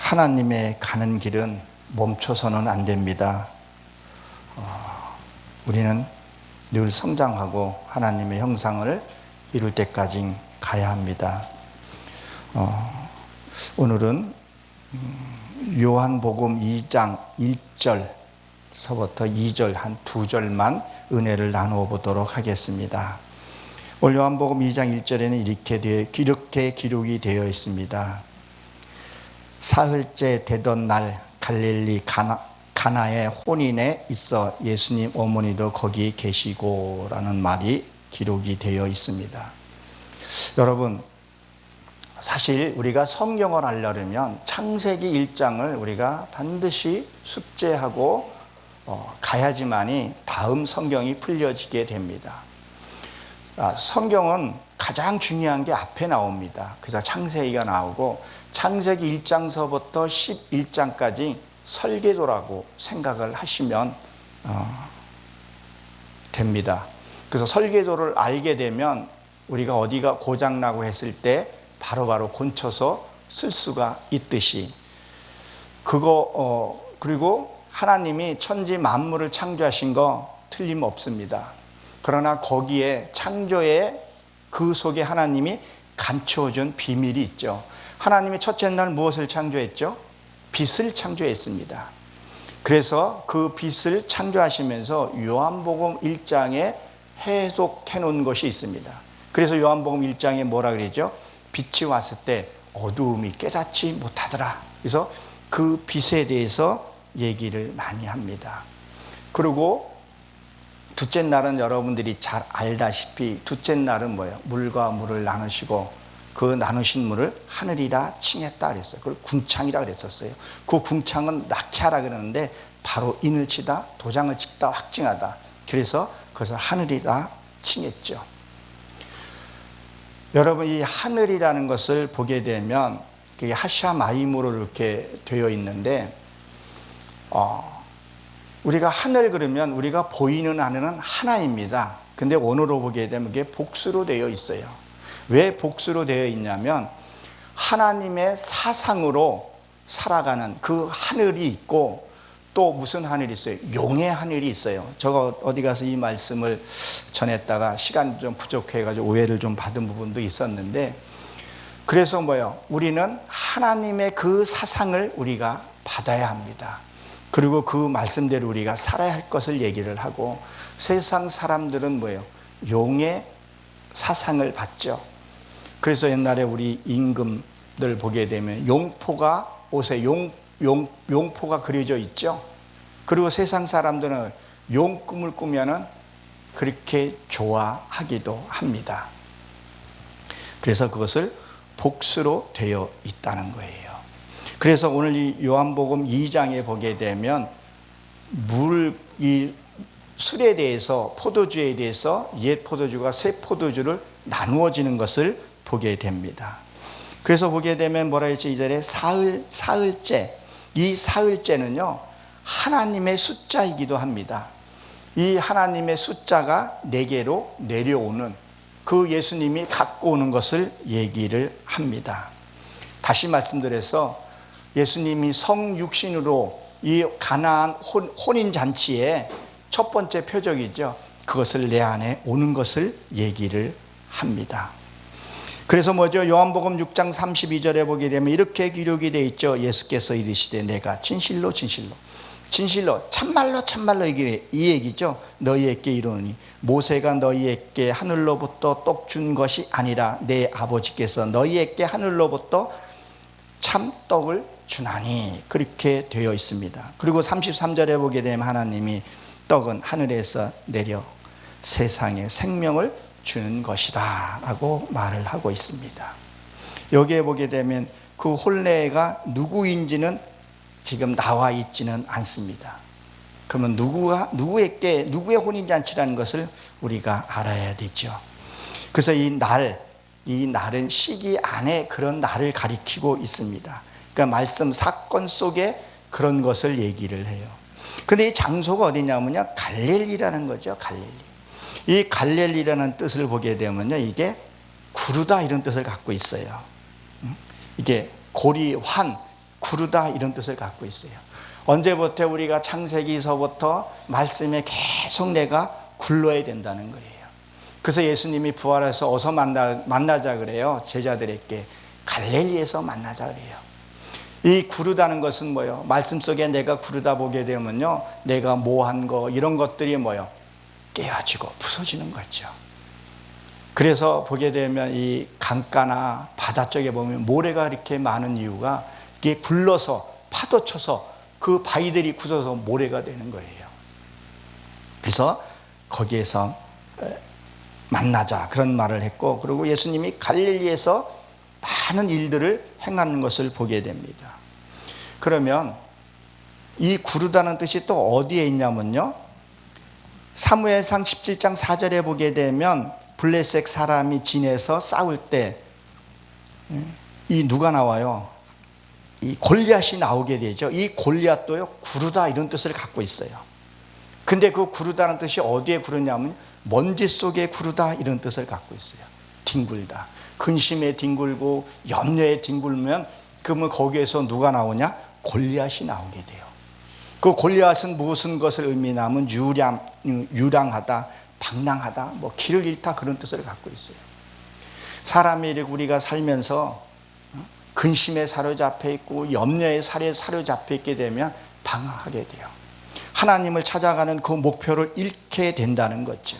하나님의 가는 길은 멈춰서는 안 됩니다. 우리는 늘 성장하고 하나님의 형상을 이룰 때까지 가야 합니다. 오늘은 요한복음 2장 1절서부터 2절 한 2절만 은혜를 나누어 보도록 하겠습니다. 오늘 요한복음 2장 1절에는 이렇게 기록이 되어 있습니다. 사흘째 되던 날 갈릴리 가나의 혼인에 있어 예수님 어머니도 거기 계시고 라는 말이 기록이 되어 있습니다. 여러분, 사실 우리가 성경을 알려면 창세기 1장을 우리가 반드시 숙제하고 가야지만이 다음 성경이 풀려지게 됩니다. 성경은 가장 중요한 게 앞에 나옵니다. 그래서 창세기가 나오고 창세기 1장서부터 11장까지 설계도라고 생각을 하시면 됩니다. 그래서 설계도를 알게 되면 우리가 어디가 고장나고 했을 때 바로바로 곤쳐서 쓸 수가 있듯이 그리고 하나님이 천지 만물을 창조하신 거 틀림없습니다. 그러나 거기에 창조의 그 속에 하나님이 감추어준 비밀이 있죠. 하나님이 첫째 날 무엇을 창조했죠? 빛을 창조했습니다. 그래서 그 빛을 창조하시면서 요한복음 1장에 해석해 놓은 것이 있습니다. 그래서 요한복음 1장에 뭐라 그러죠? 빛이 왔을 때 어두움이 깨닫지 못하더라. 그래서 그 빛에 대해서 얘기를 많이 합니다. 그리고 둘째 날은 여러분들이 잘 알다시피 둘째 날은 뭐예요? 물과 물을 나누시고 그 나누신 물을 하늘이라 칭했다 그랬어요. 그걸 궁창이라 그랬었어요. 그 궁창은 낙해하라 그러는데 바로 인을 치다, 도장을 찍다, 확증하다. 그래서 그것을 하늘이라 칭했죠. 여러분, 이 하늘이라는 것을 보게 되면 그게 하샤마임으로 이렇게 되어 있는데 우리가 하늘 그러면 우리가 보이는 하늘은 하나입니다. 근데 원어로 보게 되면 그게 복수로 되어 있어요. 왜 복수로 되어 있냐면 하나님의 사상으로 살아가는 그 하늘이 있고 또 무슨 하늘이 있어요? 용의 하늘이 있어요. 제가 어디 가서 이 말씀을 전했다가 시간이 좀 부족해가지고 오해를 좀 받은 부분도 있었는데, 그래서 뭐예요? 우리는 하나님의 그 사상을 우리가 받아야 합니다. 그리고 그 말씀대로 우리가 살아야 할 것을 얘기를 하고, 세상 사람들은 뭐예요? 용의 사상을 받죠. 그래서 옛날에 우리 임금들 보게 되면 용포가 옷에 용포가 그려져 있죠. 그리고 세상 사람들은 용꿈을 꾸면은 그렇게 좋아하기도 합니다. 그래서 그것을 복수로 되어 있다는 거예요. 그래서 오늘 이 요한복음 2장에 보게 되면 이 술에 대해서, 포도주에 대해서 옛 포도주가 새 포도주를 나누어지는 것을 보게 됩니다. 그래서 보게 되면 뭐라 했죠? 2절에 사흘째. 이 사흘째는요, 하나님의 숫자이기도 합니다. 이 하나님의 숫자가 내게로 내려오는 그 예수님이 갖고 오는 것을 얘기를 합니다. 다시 말씀드려서 예수님이 성육신으로 이 가나안 혼인잔치의 첫 번째 표적이죠. 그것을 내 안에 오는 것을 얘기를 합니다. 그래서 뭐죠? 요한복음 6장 32절에 보게 되면 이렇게 기록이 되어 있죠. 예수께서 이르시되 내가 진실로 참말로 이 얘기죠. 너희에게 이르노니 모세가 너희에게 하늘로부터 떡 준 것이 아니라 내 아버지께서 너희에게 하늘로부터 참 떡을 주나니, 그렇게 되어 있습니다. 그리고 33절에 보게 되면 하나님이 떡은 하늘에서 내려 세상에 생명을 주는 것이다 라고 말을 하고 있습니다. 여기에 보게 되면 그 혼례가 누구인지는 지금 나와 있지는 않습니다. 그러면 누구의 혼인잔치라는 것을 우리가 알아야 되죠. 그래서 이 날은 시기 안에 그런 날을 가리키고 있습니다. 그러니까 말씀 사건 속에 그런 것을 얘기를 해요. 근데 이 장소가 어디냐면요, 갈릴리라는 거죠. 갈릴리. 이 갈릴리라는 뜻을 보게 되면요, 이게 구르다 이런 뜻을 갖고 있어요. 이게 고리, 환, 구르다 이런 뜻을 갖고 있어요. 언제부터 우리가 창세기서부터 말씀에 계속 내가 굴러야 된다는 거예요. 그래서 예수님이 부활해서 어서 만나자 그래요. 제자들에게 갈릴리에서 만나자 그래요. 이 구르다는 것은 뭐예요? 말씀 속에 내가 구르다 보게 되면요, 내가 모한 거 이런 것들이 뭐예요? 깨어지고 부서지는 거죠. 그래서 보게 되면 이 강가나 바다 쪽에 보면 모래가 이렇게 많은 이유가 이게 굴러서 파도 쳐서 그 바위들이 굳어서 모래가 되는 거예요. 그래서 거기에서 만나자 그런 말을 했고, 그리고 예수님이 갈릴리에서 많은 일들을 행하는 것을 보게 됩니다. 그러면 이 구르다는 뜻이 또 어디에 있냐면요, 사무엘상 17장 4절에 보게 되면 블레셋 사람이 진에서 싸울 때 이 누가 나와요? 이 골리앗이 나오게 되죠. 이 골리앗도요, 구르다 이런 뜻을 갖고 있어요. 근데 그 구르다는 뜻이 어디에 구르냐면 먼지 속에 구르다 이런 뜻을 갖고 있어요. 뒹굴다. 근심에 뒹굴고 염려에 뒹굴면 그러면 거기에서 누가 나오냐? 골리앗이 나오게 돼요. 그 골리앗은 무슨 것을 의미하면 유랑하다, 방랑하다, 뭐 길을 잃다 그런 뜻을 갖고 있어요. 사람이 우리가 살면서 근심에 사로잡혀 있고 염려에 사로잡혀 있게 되면 방황하게 돼요. 하나님을 찾아가는 그 목표를 잃게 된다는 거죠.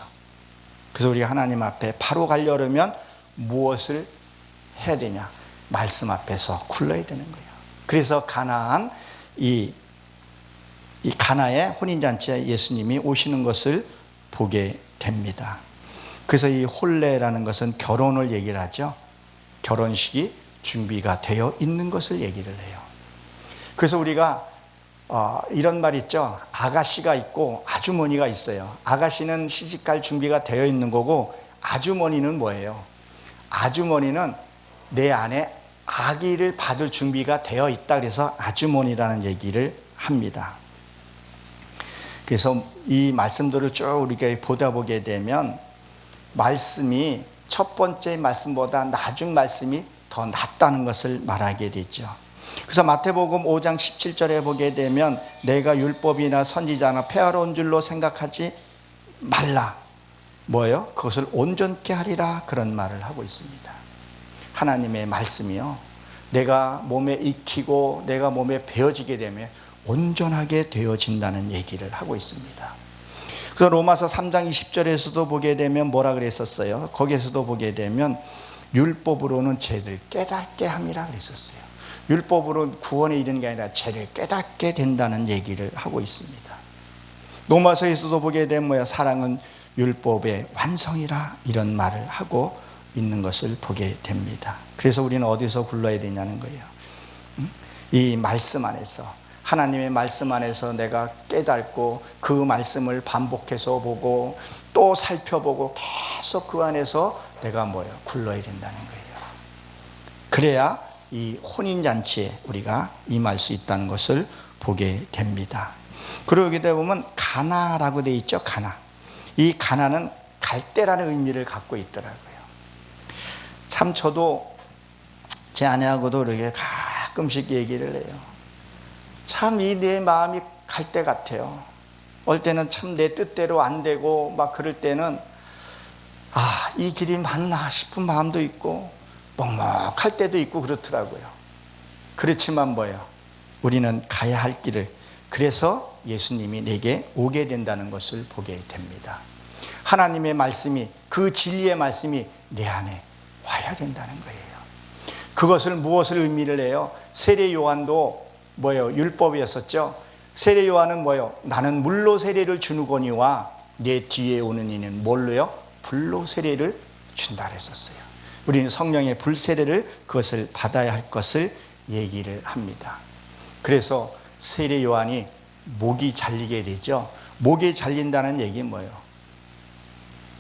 그래서 우리가 하나님 앞에 바로 가려면 무엇을 해야 되냐? 말씀 앞에서 굴러야 되는 거예요. 그래서 이 가나의 혼인잔치에 예수님이 오시는 것을 보게 됩니다. 그래서 이 혼례라는 것은 결혼을 얘기를 하죠. 결혼식이 준비가 되어 있는 것을 얘기를 해요. 그래서 우리가 이런 말 있죠. 아가씨가 있고 아주머니가 있어요. 아가씨는 시집갈 준비가 되어 있는 거고, 아주머니는 뭐예요? 아주머니는 내 안에 아기를 받을 준비가 되어 있다. 그래서 아주머니라는 얘기를 합니다. 그래서 이 말씀들을 쭉 우리가 보다 보게 되면 말씀이 첫 번째 말씀보다 나중 말씀이 더 낫다는 것을 말하게 되죠. 그래서 마태복음 5장 17절에 보게 되면 내가 율법이나 선지자나 폐하러운 줄로 생각하지 말라. 뭐예요? 그것을 온전케 하리라, 그런 말을 하고 있습니다. 하나님의 말씀이요, 내가 몸에 익히고 내가 몸에 배어지게 되면 온전하게 되어진다는 얘기를 하고 있습니다. 그래서 로마서 3장 20절에서도 보게 되면 뭐라 그랬었어요? 거기에서도 보게 되면 율법으로는 죄를 깨닫게 함이라 그랬었어요. 율법으로 구원에 이르는 게 아니라 죄를 깨닫게 된다는 얘기를 하고 있습니다. 로마서에서도 보게 되면 뭐야? 사랑은 율법의 완성이라, 이런 말을 하고 있는 것을 보게 됩니다. 그래서 우리는 어디서 굴러야 되냐는 거예요. 이 말씀 안에서, 하나님의 말씀 안에서 내가 깨닫고 그 말씀을 반복해서 보고 또 살펴보고 계속 그 안에서 내가 뭐예요? 굴러야 된다는 거예요. 그래야 이 혼인잔치에 우리가 임할 수 있다는 것을 보게 됩니다. 그러게 되면 가나라고 되어 있죠. 가나. 이 가나는 갈대라는 의미를 갖고 있더라고요. 참 저도 제 아내하고도 이렇게 가끔씩 얘기를 해요. 참 이 내 마음이 갈대 같아요. 어떨 때는 참 내 뜻대로 안 되고 막 그럴 때는 이 길이 맞나 싶은 마음도 있고 먹먹할 때도 있고 그렇더라고요. 그렇지만 뭐예요? 우리는 가야 할 길을, 그래서 예수님이 내게 오게 된다는 것을 보게 됩니다. 하나님의 말씀이, 그 진리의 말씀이 내 안에 와야 된다는 거예요. 그것을 무엇을 의미를 해요? 세례 요한도 뭐예요? 율법이었었죠. 세례 요한은 뭐예요? 나는 물로 세례를 주누거니와 내 뒤에 오는 이는 뭘로요? 불로 세례를 준다 그랬었어요. 우리는 성령의 불 세례를, 그것을 받아야 할 것을 얘기를 합니다. 그래서 세례 요한이 목이 잘리게 되죠. 목이 잘린다는 얘기는 뭐예요?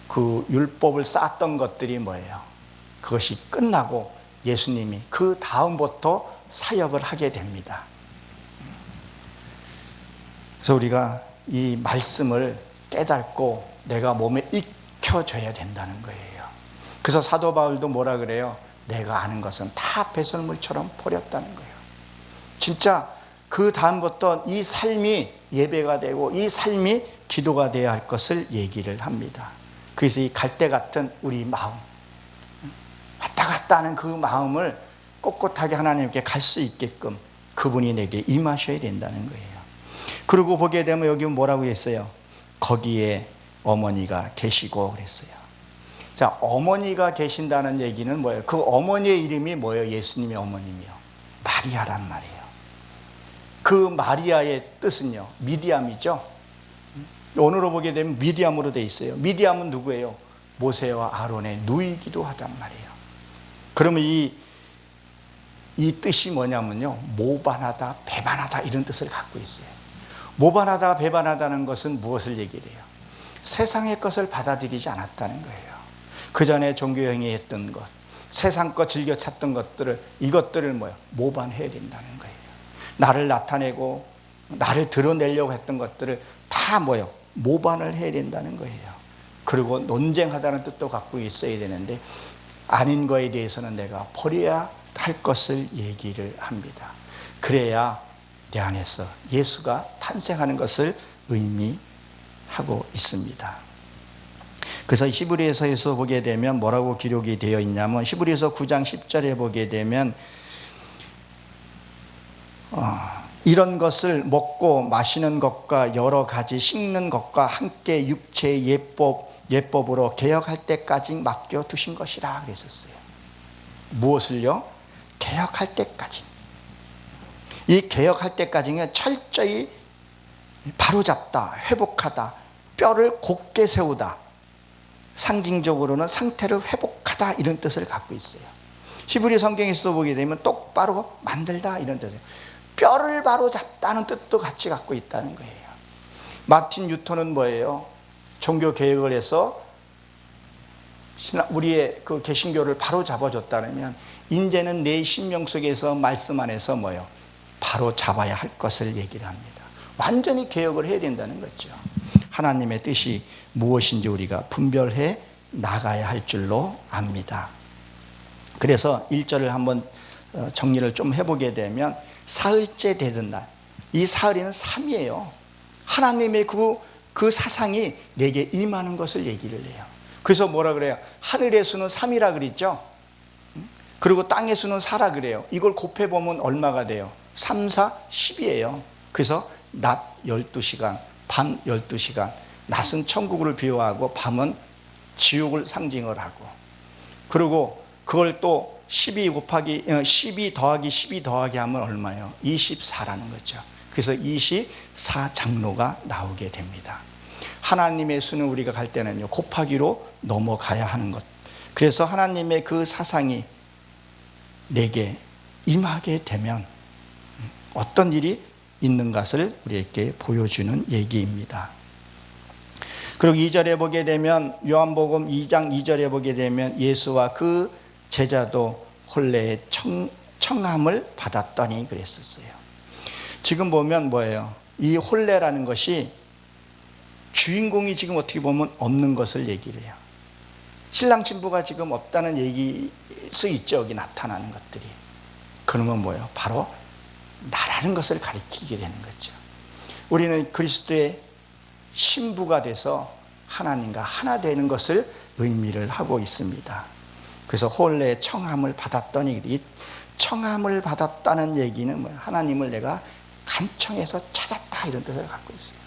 그 율법을 쌓았던 것들이 뭐예요? 그것이 끝나고 예수님이 그 다음부터 사역을 하게 됩니다. 그래서 우리가 이 말씀을 깨닫고 내가 몸에 익혀져야 된다는 거예요. 그래서 사도 바울도 뭐라 그래요? 내가 아는 것은 다 배설물처럼 버렸다는 거예요. 진짜 그 다음부터 이 삶이 예배가 되고 이 삶이 기도가 되어야 할 것을 얘기를 합니다. 그래서 이 갈대 같은 우리 마음, 왔다 갔다 하는 그 마음을 꼿꼿하게 하나님께 갈 수 있게끔 그분이 내게 임하셔야 된다는 거예요. 그리고 보게 되면 여기 뭐라고 했어요? 거기에 어머니가 계시고 그랬어요. 자, 어머니가 계신다는 얘기는 뭐예요? 그 어머니의 이름이 뭐예요? 예수님의 어머님이요, 마리아란 말이에요. 그 마리아의 뜻은요, 미디암이죠. 오늘로 보게 되면 미디암으로 돼 있어요. 미디암은 누구예요? 모세와 아론의 누이기도 하단 말이에요. 그러면 이 뜻이 뭐냐면요, 모반하다, 배반하다 이런 뜻을 갖고 있어요. 모반하다, 배반하다는 것은 무엇을 얘기해요? 세상의 것을 받아들이지 않았다는 거예요. 그 전에 종교행위 했던 것, 세상 것 즐겨 찾던 것들을, 이것들을 뭐예요? 모반해야 된다는 거예요. 나를 나타내고 나를 드러내려고 했던 것들을 다 뭐예요? 모반을 해야 된다는 거예요. 그리고 논쟁하다는 뜻도 갖고 있어야 되는데 아닌 거에 대해서는 내가 버려야 할 것을 얘기를 합니다. 그래야 내 안에서 예수가 탄생하는 것을 의미하고 있습니다. 그래서 히브리서에서 보게 되면 뭐라고 기록이 되어 있냐면, 히브리서 9장 10절에 보게 되면 이런 것을 먹고 마시는 것과 여러 가지 식는 것과 함께 육체의 예법으로 개혁할 때까지 맡겨두신 것이라 그랬었어요. 무엇을요? 개혁할 때까지. 이 개혁할 때까지는 철저히 바로잡다, 회복하다, 뼈를 곧게 세우다, 상징적으로는 상태를 회복하다 이런 뜻을 갖고 있어요. 히브리 성경에서도 보게 되면 똑바로 만들다 이런 뜻이에요. 뼈를 바로잡다는 뜻도 같이 갖고 있다는 거예요. 마틴 뉴턴은 뭐예요? 종교 개혁을 해서 우리의 그 개신교를 바로 잡아줬다면 이제는 내 심령 속에서 말씀 안에서 뭐예요? 바로 잡아야 할 것을 얘기를 합니다. 완전히 개혁을 해야 된다는 거죠. 하나님의 뜻이 무엇인지 우리가 분별해 나가야 할 줄로 압니다. 그래서 1절을 한번 정리를 좀 해보게 되면 사흘째 되던 날, 이 사흘에는 3이에요. 하나님의 그 사상이 내게 임하는 것을 얘기를 해요. 그래서 뭐라 그래요? 하늘의 수는 3이라 그랬죠. 그리고 땅의 수는 4라 그래요. 이걸 곱해보면 얼마가 돼요? 3, 4, 10이에요. 그래서 낮 12시간, 밤 12시간. 낮은 천국을 비유하고 밤은 지옥을 상징을 하고, 그리고 그걸 또 12 더하기 12 더하기 하면 얼마예요? 24라는 거죠. 그래서 24장로가 나오게 됩니다. 하나님의 수는 우리가 갈 때는요, 곱하기로 넘어가야 하는 것. 그래서 하나님의 그 사상이 내게 임하게 되면 어떤 일이 있는 것을 우리에게 보여주는 얘기입니다. 그리고 2절에 보게 되면, 요한복음 2장 2절에 보게 되면 예수와 그 제자도 혼례의 청함을 받았더니 그랬었어요. 지금 보면 뭐예요? 이 혼례라는 것이 주인공이 지금 어떻게 보면 없는 것을 얘기를 해요. 신랑 신부가 지금 없다는 얘기일 수 있죠. 여기 나타나는 것들이. 그러면 뭐예요? 바로 나라는 것을 가리키게 되는 거죠. 우리는 그리스도의 신부가 돼서 하나님과 하나 되는 것을 의미를 하고 있습니다. 그래서 혼례의 청함을 받았더니, 이 청함을 받았다는 얘기는 뭐예요? 하나님을 내가 간청해서 찾았다 이런 뜻을 갖고 있어요.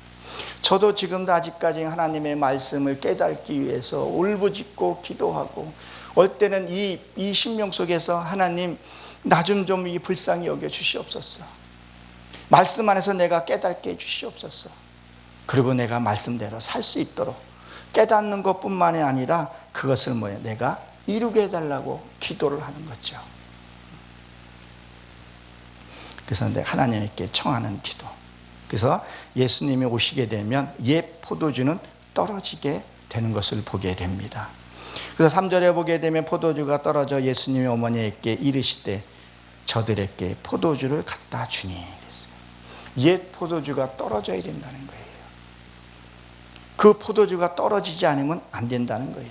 저도 지금도 아직까지 하나님의 말씀을 깨닫기 위해서 울부짖고 기도하고, 올 때는 이 심령 속에서 하나님 나 좀 이 불쌍히 여겨 주시옵소서. 말씀 안에서 내가 깨닫게 해 주시옵소서. 그리고 내가 말씀대로 살 수 있도록 깨닫는 것뿐만이 아니라 그것을 뭐예요? 내가 이루게 해달라고 기도를 하는 거죠. 그래서 내가 하나님께 청하는 기도. 그래서 예수님이 오시게 되면 옛 포도주는 떨어지게 되는 것을 보게 됩니다. 그래서 3절에 보게 되면 포도주가 떨어져 예수님의 어머니에게 이르시되 저들에게 포도주를 갖다 주니 그랬어요. 옛 포도주가 떨어져야 된다는 거예요. 그 포도주가 떨어지지 않으면 안 된다는 거예요.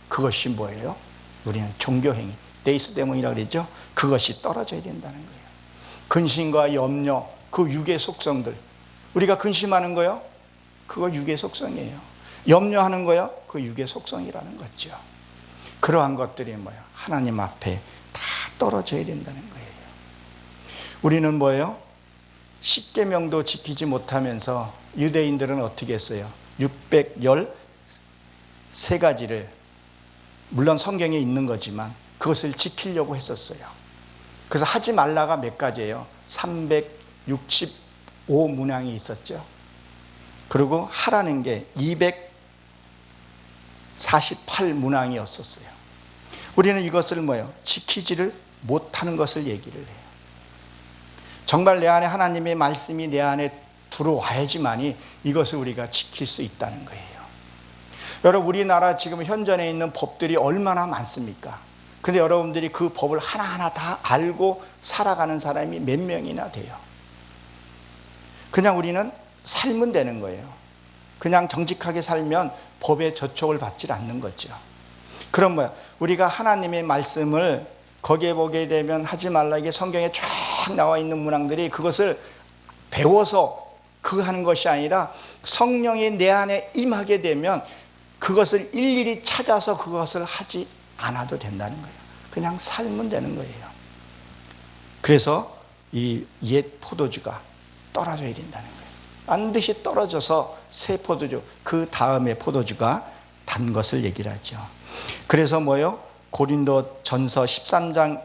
그것이 뭐예요? 우리는 종교행위, 데이스데몬이라고 그러죠. 그것이 떨어져야 된다는 거예요. 근심과 염려, 그 육의 속성들. 우리가 근심하는 거요, 그거 육의 속성이에요. 염려하는 거요, 그 육의 속성이라는 거죠. 그러한 것들이 뭐예요? 하나님 앞에 다 떨어져야 된다는 거예요. 우리는 뭐예요? 십계명도 지키지 못하면서 유대인들은 어떻게 했어요? 613가지를, 물론 성경에 있는 거지만 그것을 지키려고 했었어요. 그래서 하지 말라가 몇 가지예요? 365문항이 있었죠. 그리고 하라는 게 248문항이었었어요. 우리는 이것을 뭐예요? 지키지를 못하는 것을 얘기를 해요. 정말 내 안에 하나님의 말씀이 내 안에 들어와야지만이 이것을 우리가 지킬 수 있다는 거예요. 여러분, 우리나라 지금 현존에 있는 법들이 얼마나 많습니까? 근데 여러분들이 그 법을 하나하나 다 알고 살아가는 사람이 몇 명이나 돼요? 그냥 우리는 살면 되는 거예요. 그냥 정직하게 살면 법의 저촉을 받지 않는 거죠. 그럼 뭐야? 우리가 하나님의 말씀을 거기에 보게 되면 하지 말라, 이게 성경에 쫙 나와 있는 문항들이, 그것을 배워서 그 하는 것이 아니라 성령이 내 안에 임하게 되면 그것을 일일이 찾아서 그것을 하지 않아도 된다는 거예요. 그냥 살면 되는 거예요. 그래서 이 옛 포도주가 떨어져야 된다는 거예요. 반드시 떨어져서 새 포도주, 그 다음에 포도주가 단 것을 얘기를 하죠. 그래서 뭐요? 고린도 전서 13장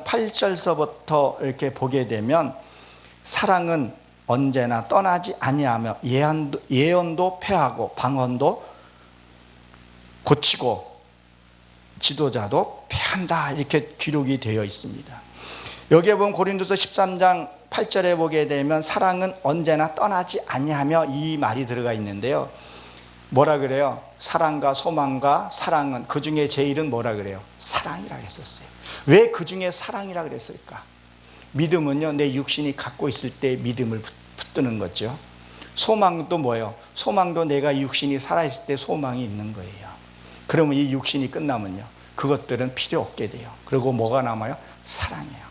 8절서부터 이렇게 보게 되면 사랑은 언제나 떠나지 아니하며 예언도 폐하고 방언도 고치고 지도자도 폐한다, 이렇게 기록이 되어 있습니다. 여기에 보면 고린도서 13장 8절에 보게 되면 사랑은 언제나 떠나지 아니하며, 이 말이 들어가 있는데요. 뭐라 그래요? 사랑과 소망과 사랑은, 그 중에 제일은 뭐라 그래요? 사랑이라 그랬었어요. 왜 그 중에 사랑이라 그랬을까? 믿음은요, 내 육신이 갖고 있을 때 믿음을 붙드는 거죠. 소망도 뭐예요? 소망도 내가 육신이 살아있을 때 소망이 있는 거예요. 그러면 이 육신이 끝나면요, 그것들은 필요 없게 돼요. 그리고 뭐가 남아요? 사랑이에요.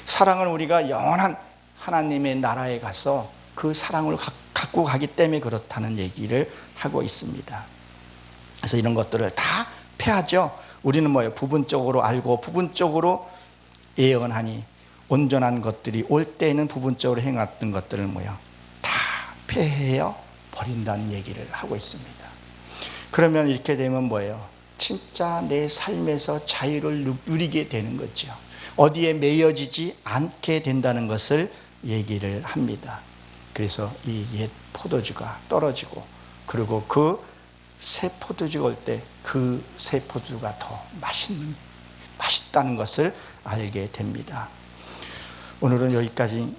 사랑은 우리가 영원한 하나님의 나라에 가서 그 사랑을 갖고 가기 때문에 그렇다는 얘기를 하고 있습니다. 그래서 이런 것들을 다 폐하죠. 우리는 뭐예요? 부분적으로 알고 부분적으로 예언하니 온전한 것들이 올 때에는 부분적으로 행했던 것들을 뭐예요? 다 폐해요 버린다는 얘기를 하고 있습니다. 그러면 이렇게 되면 뭐예요? 진짜 내 삶에서 자유를 누리게 되는 거죠. 어디에 매여지지 않게 된다는 것을 얘기를 합니다. 그래서 이 옛 포도주가 떨어지고, 그리고 그 새 포도주가 올 때 그 새 포도주가 더 맛있다는 것을 알게 됩니다. 오늘은 여기까지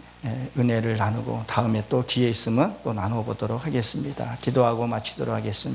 은혜를 나누고, 다음에 또 기회 있으면 또 나눠보도록 하겠습니다. 기도하고 마치도록 하겠습니다.